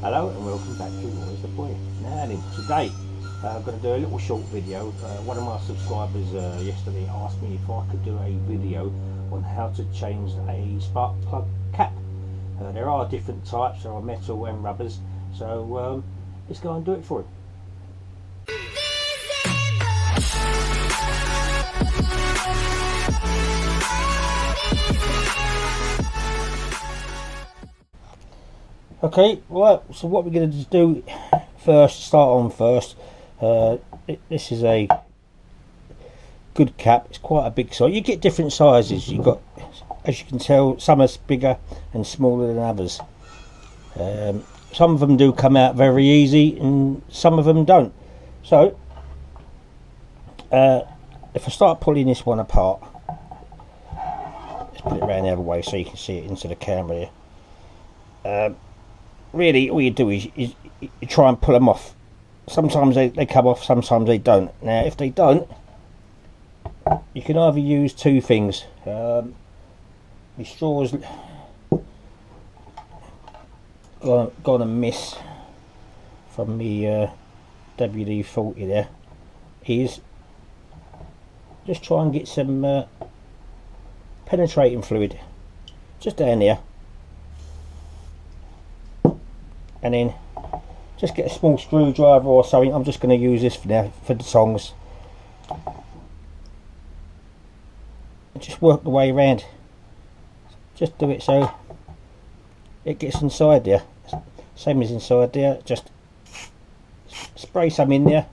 Hello and welcome back to Roy's the Boy. Now then, today I'm going to do a little short video. One of my subscribers yesterday asked me if I could do a video on how to change a spark plug cap. There are different types, there are metal and rubbers, so let's go and do it for him. Okay, right, so what we're going to do first, this is a good cap. It's quite a big size. You get different sizes. You've got, as you can tell, some are bigger and smaller than others. Some of them do come out very easy and some of them don't. So if I start pulling this one apart, let's put it around the other way so you can see it into the camera here. Really all you do is you try and pull them off. Sometimes they come off, sometimes they don't. Now if they don't, you can either use two things. The straw's gone amiss from the WD-40 there, is just try and get some penetrating fluid just down there, and then just get a small screwdriver or something. I'm just going to use this for now for the tongs, and just work the way around. Just do it so it gets inside there, same as inside there. Just spray some in there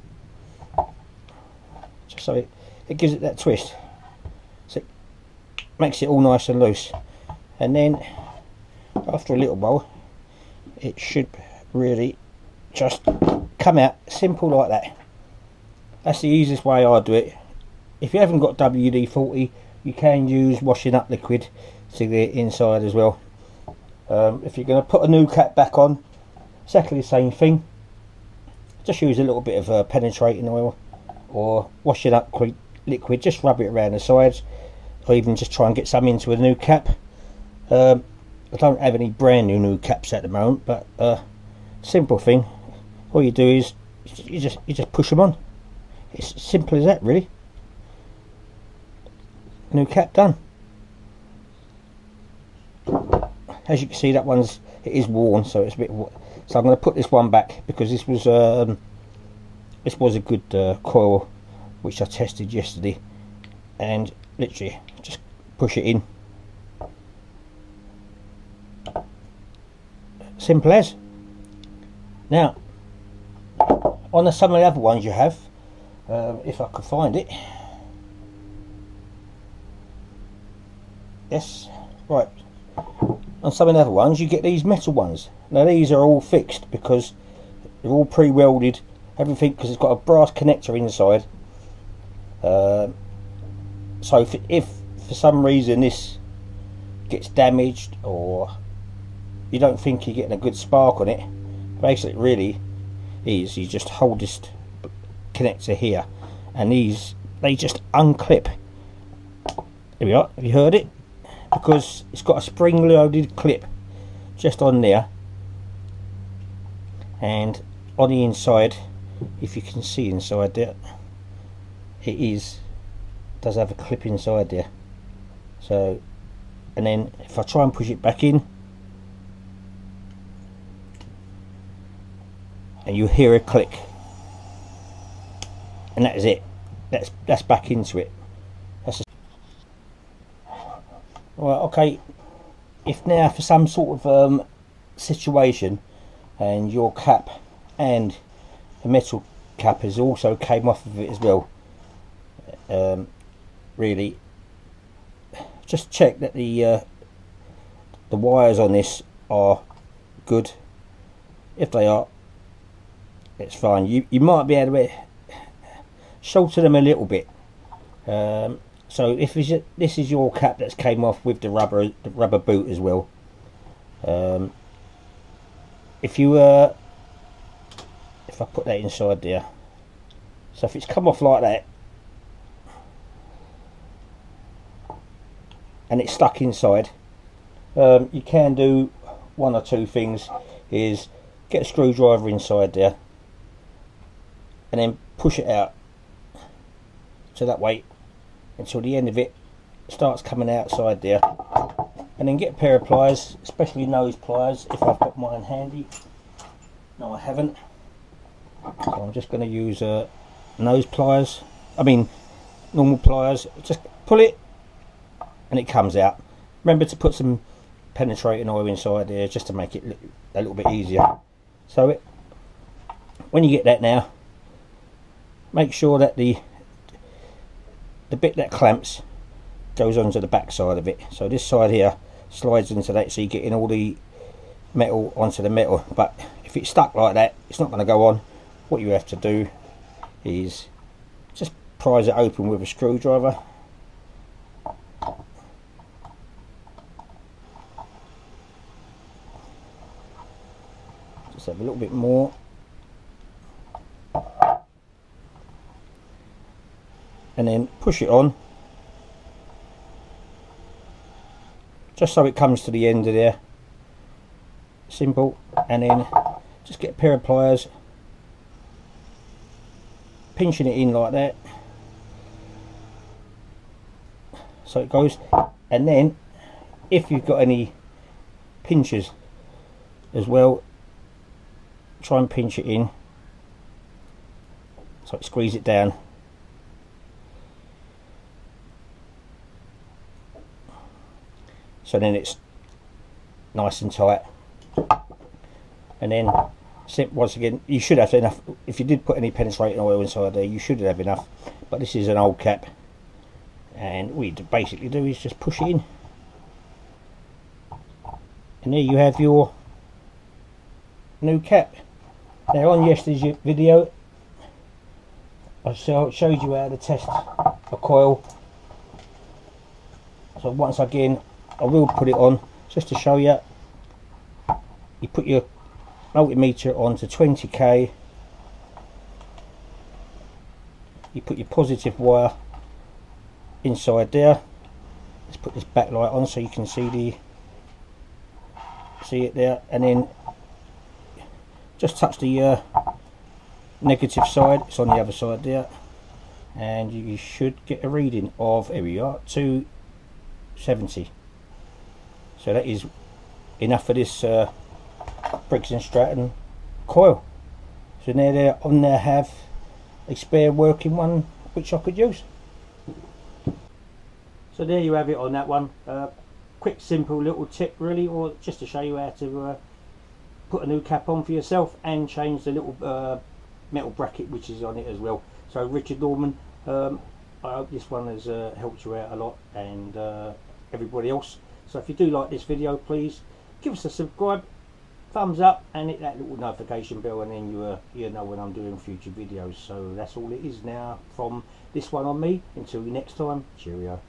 just so it gives it that twist, so it makes it all nice and loose, and then after a little while it should really just come out simple like that. That's the easiest way I do it. If you haven't got WD-40, you can use washing up liquid to get inside as well. If you're going to put a new cap back on, exactly the same thing. Just use a little bit of penetrating oil or washing up liquid, just rub it around the sides, or even just try and get some into a new cap. I don't have any brand new caps at the moment, but simple thing. All you do is you just push them on. It's as simple as that, really. New cap done. As you can see, that it is worn, so it's a bit. So I'm going to put this one back because this was a good coil which I tested yesterday, and literally just push it in. Simple as. Now, on some of the other ones you have, if I could find it. Yes, right. On some of the other ones you get these metal ones. Now these are all fixed because they're all pre-welded, everything, because it's got a brass connector inside. So if for some reason this gets damaged, or you don't think you're getting a good spark on it, basically really is you just hold this connector here, and they just unclip. There we are. Have you heard it? Because it's got a spring loaded clip just on there, and on the inside, if you can see inside there, it does have a clip inside there. So, and then if I try and push it back in, and you hear a click, and that is it. That's back into it. Right, okay. If now for some sort of situation, and your cap and the metal cap has also came off of it as well, really just check that the wires on this are good. If they are, it's fine. You might be able to shorten them a little bit. So if this is your cap that's came off with the rubber boot as well. If I put that inside there, so if it's come off like that and it's stuck inside, you can do one or two things. Is get a screwdriver inside there and then push it out, so that way until the end of it starts coming outside there. And then get a pair of pliers, especially nose pliers if I've got mine handy. No, I haven't, so I'm just going to use nose pliers, normal pliers. Just pull it and it comes out. Remember to put some penetrating oil inside there just to make it a little bit easier. So when you get that now, make sure that the bit that clamps goes onto the back side of it. So this side here slides into that, so you're getting all the metal onto the metal. But if it's stuck like that, it's not going to go on. What you have to do is just prise it open with a screwdriver. Just have a little bit more. And then push it on, just so it comes to the end of there. Simple. And then just get a pair of pliers, pinching it in like that, so it goes. And then if you've got any pinchers as well, try and pinch it in, so squeeze it down. So then it's nice and tight. And then once again, you should have enough. If you did put any penetrating oil inside there, you should have enough. But this is an old cap, and what you basically do is just push it in, and there you have your new cap. Now, on yesterday's video I showed you how to test a coil, so once again I will put it on just to show you. You put your multimeter on to 20k, you put your positive wire inside there. Let's put this backlight on so you can see it there, and then just touch the negative side. It's on the other side there, and you should get a reading of, here we are, 270. So that is enough for this Briggs & Stratton coil. So now there have a spare working one which I could use. So there you have it on that one. Quick simple little tip really, or just to show you how to put a new cap on for yourself and change the little metal bracket which is on it as well. So Richard Norman, I hope this one has helped you out a lot, and everybody else. So if you do like this video, please give us a subscribe, thumbs up, and hit that little notification bell, and then you know when I'm doing future videos. So that's all it is now from this one on me. Until next time, cheerio.